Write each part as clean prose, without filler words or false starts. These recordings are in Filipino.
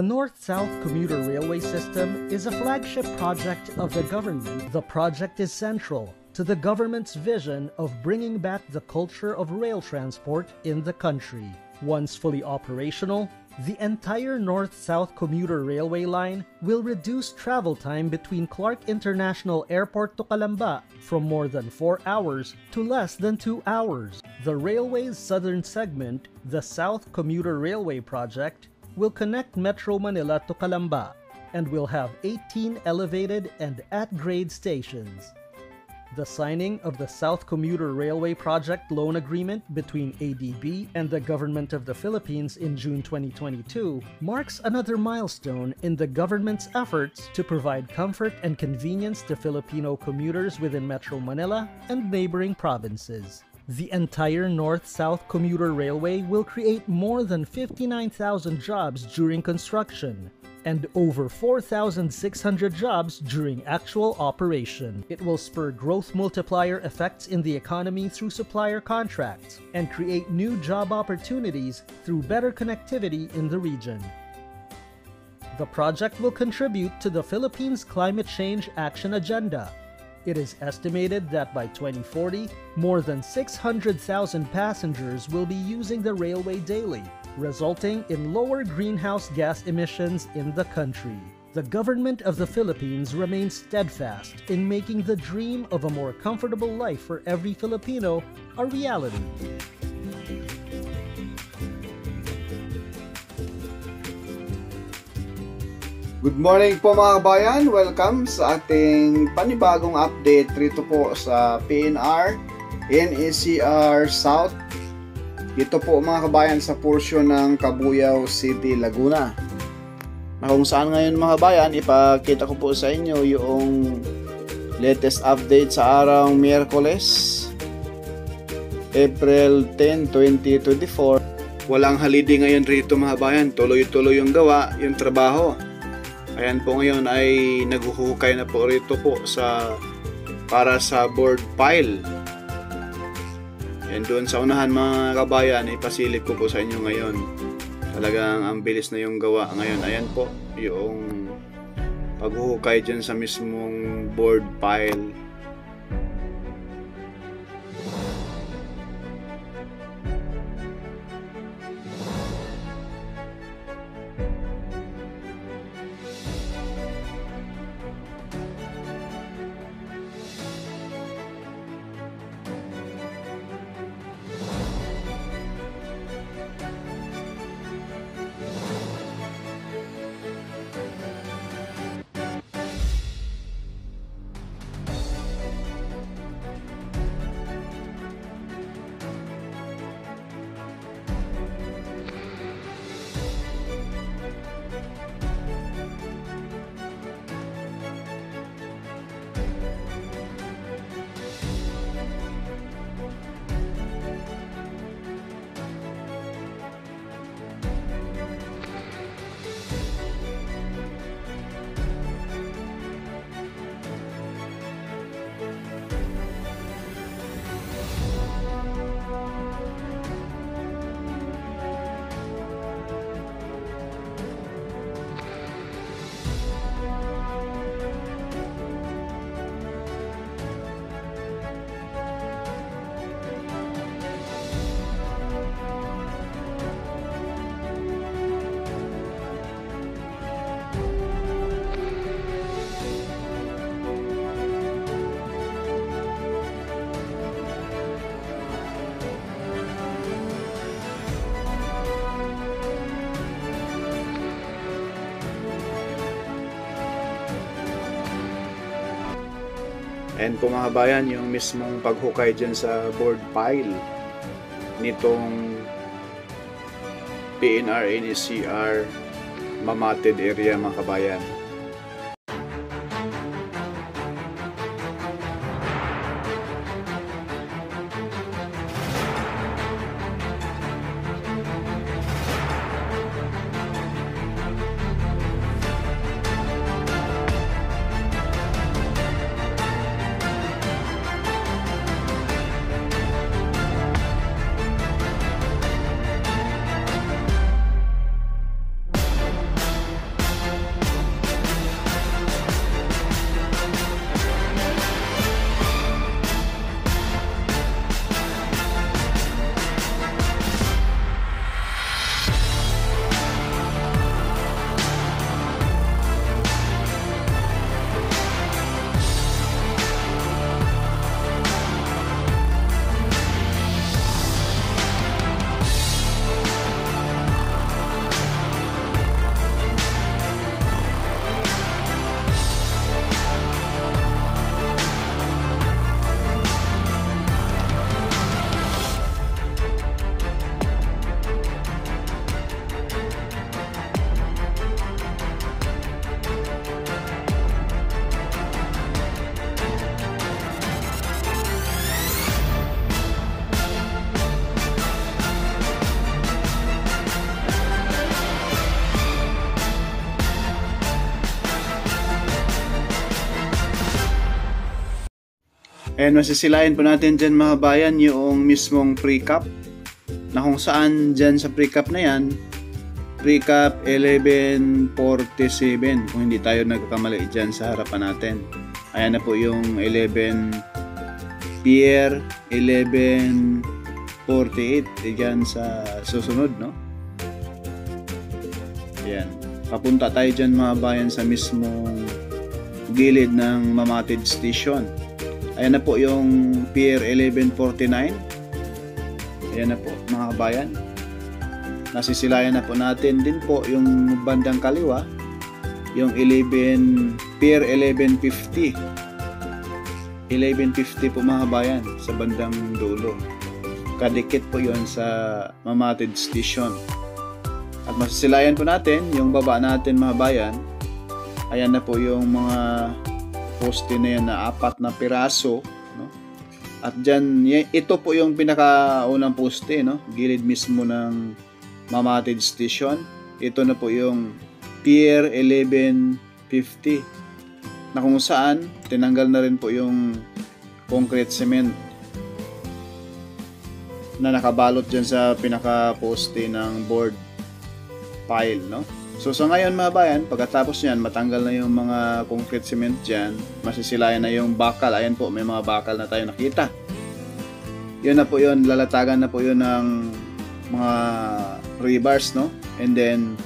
The North-South Commuter Railway System is a flagship project of the government. The project is central to the government's vision of bringing back the culture of rail transport in the country. Once fully operational, the entire North-South Commuter Railway line will reduce travel time between Clark International Airport to Calamba from more than 4 hours to less than 2 hours. The railway's southern segment, the South Commuter Railway Project, will connect Metro Manila to Calamba and will have 18 elevated and at-grade stations. The signing of the South Commuter Railway Project loan agreement between ADB and the Government of the Philippines in June 2022 marks another milestone in the government's efforts to provide comfort and convenience to Filipino commuters within Metro Manila and neighboring provinces. The entire North-South Commuter Railway will create more than 59,000 jobs during construction and over 4,600 jobs during actual operation. It will spur growth multiplier effects in the economy through supplier contracts and create new job opportunities through better connectivity in the region. The project will contribute to the Philippines' climate change action agenda. It is estimated that by 2040, more than 600,000 passengers will be using the railway daily, resulting in lower greenhouse gas emissions in the country. The government of the Philippines remains steadfast in making the dream of a more comfortable life for every Filipino a reality. Good morning po mga kabayan! Welcome sa ating panibagong update rito po sa PNR NECR South. Dito po mga kabayan sa porsyon ng Cabuyao City, Laguna. Na kung saan ngayon mga kabayan, ipakita ko po sa inyo yung latest update sa araw Miyerkules, April 10, 2024. Walang holiday ngayon rito mga kabayan. Tuloy-tuloy yung gawa, yung trabaho. Ayan po ngayon ay naghuhukay na po rito po para sa board pile. Yan doon sa unahan mga kabayan, ipasilip ko po sa inyo ngayon. Talagang ang bilis na yung gawa ngayon. Ayan po yung paghuhukay dyan sa mismong board pile. And po mga kabayan, yung mismong paghukay dyan sa board pile nitong PNR NECR Mamated area mga kabayan. Ayan, masisilayan po natin dyan mga bayan yung mismong pre-cap na kung saan dyan sa pre-cap na yan, pre-cap 1147 kung hindi tayo nagkakamali dyan sa harapan natin. Ayan na po yung 11 Pier 1148 dyan sa susunod, no? Ayan, papunta tayo dyan mga bayan sa mismong gilid ng Mamatid Station. Ayan na po yung Pier 1149. Ayan na po mga kabayan. Nasisilayan na po natin din po yung bandang kaliwa, yung Pier 1150. 1150 po mga kabayan sa bandang dulo. Kadikit po yon sa Mamatid Station. At masisilayan po natin yung baba natin mga bayan. Ayan na po yung mga poste na yan na 4 na piraso, no? At dyan, ito po yung pinakaunang poste, no? Gilid mismo ng Mamatid Station. Ito na po yung Pier 1150 na kung saan tinanggal na rin po yung concrete cement na nakabalot dyan sa pinaka-poste ng board pile, no? So sa ngayon mga bayan, pagkatapos nyan, matanggal na yung mga concrete cement dyan, masisilayan na yung bakal. Ayan po, may mga bakal na tayo nakita. Yun na po yun, lalatagan na po yun ng mga rebars, no? And then,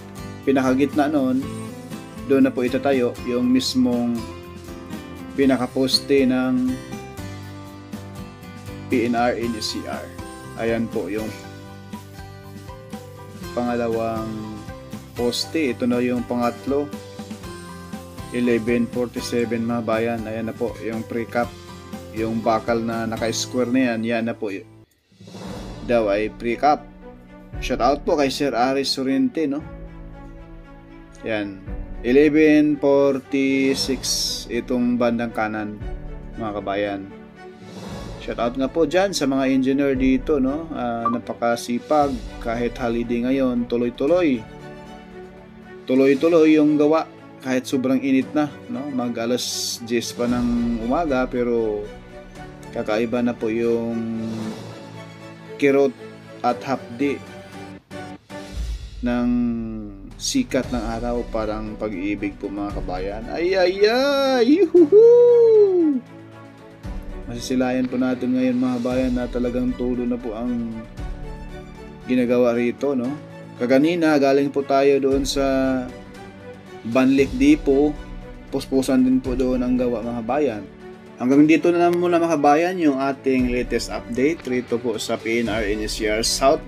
pinakagitna nun, doon na po itatayo yung mismong pinakaposte ng PNR NCR. Ayan po yung pangalawang poste. Ito na yung pangatlo, 1147 mga bayan. Ayan na po yung pre-cap, yung bakal na naka-square na yan, yan na po daw ay pre-cap. Shout out po kay Sir Aris Sorrente, no? Yan, 1146 itong bandang kanan mga kabayan. Shout out nga po dyan sa mga engineer dito, no? Napakasipag, kahit holiday ngayon, tuloy-tuloy yung gawa kahit sobrang init na, no? Mag alas 10 pa ng umaga, pero kakaiba na po yung kirot at hapdi ng sikat ng araw, parang pag-ibig po mga kabayan. Ay yuhu! Masisilayan po natin ngayon mga kabayan na talagang tulo na po ang ginagawa rito, no? Kaganina, galing po tayo doon sa Banlik Depot. Puspusan din po doon ang gawa mga bayan. Hanggang dito na naman muna mga bayan yung ating latest update rito po sa PNR NCR South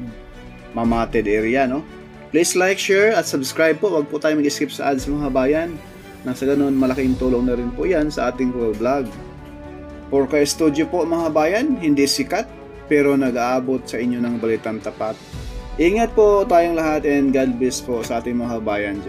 Mamatid area, no? Please like, share at subscribe po. Huwag po tayo mag-skip sa ads mga bayan. Nang sa ganun, malaking tulong na rin po yan sa ating vlog. Porca Studio po mga bayan, hindi sikat pero nag-aabot sa inyo ng balitang tapat. Ingat po tayong lahat and God bless po sa ating mga bayan.